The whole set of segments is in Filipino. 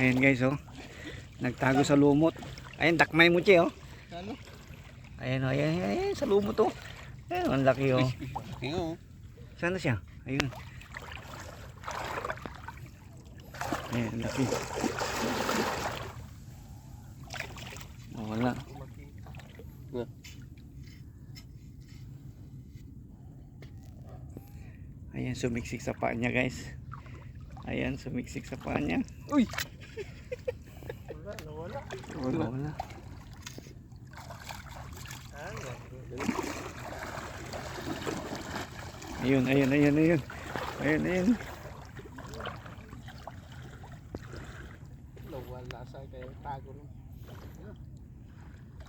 Ayan guys, oh. Nagtago sa lumot. Ayan, dakmay mo, Che, oh. Ano? Ayan, oh. Ayan, sa lumot, oh. Ayan, ang laki, oh. Tingnan mo. Saan na siya? Ayun. Ayan, ang laki. Oh, wala. Ayan, sumiksik sa paa niya, guys. Ayan, sumiksik sa paa niya. Uy! Nawala. Wala. Ayun. Ayun. Nawala sa kayo tago nun.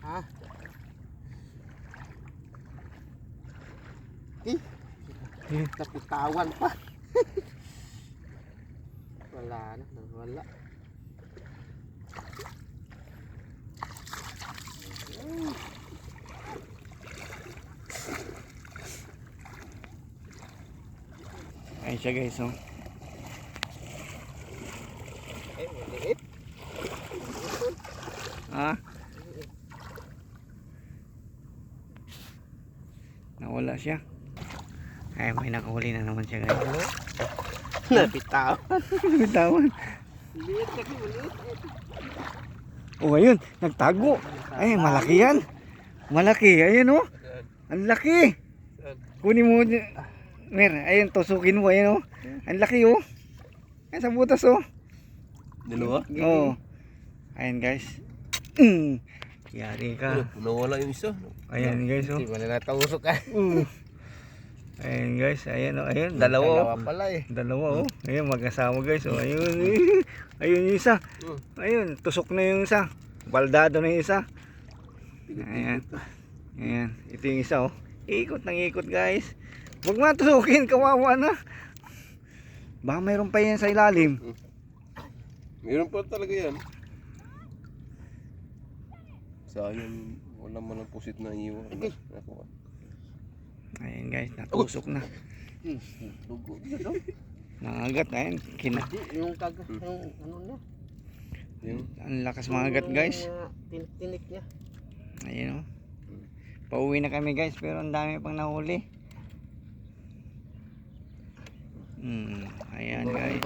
Ha? Napitawan pa. Wala na, nawala. Ayan siya, guys, oh. Maliit. Ah? Nawala siya. Ay, may nakahuli na naman siya, guys. Napitawan. Bitawan. Liit kasi, maliit. Oh, ayun, nagtago. Ay, malaki yan. Malaki, ayun, oh. Ang laki. Kunin mo, Mer, ayun, tusukin mo, ayun, oh. Ang laki, oh. Ay, sa butas, oh. Dalawa? Oo. Ayan, guys. Yari ka. Nawala yung isa. Ayan, guys, oh. Hindi mo na natausok ka. Ayan, guys, ayan, oh. Ayun, Dalawa dalawa, oh. pala eh. Dalawa, oh. Ayun, mag-asawa, guys, oh. Ayun, ayun yung isa. Ayun, tusok na yung isa. Baldado na yung isa. Ayan. Ayan, ito yung isa, oh. Ikot ng ikot, guys. Huwag matusukin, kawawa na. Baka mayroon pa yan sa ilalim. Meron pa talaga yan. Sayang, wala man ang pusit na iwan. Ayan, guys, natusok na. Nangagat, ayan. Yung kagat, yung ano niya. Ang lakas mangagat, guys. Tinik niya. Ayan, oh. Pauwi na kami, guys, pero ang dami pang nahuli. Ayan, guys.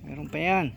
Meron pa yan.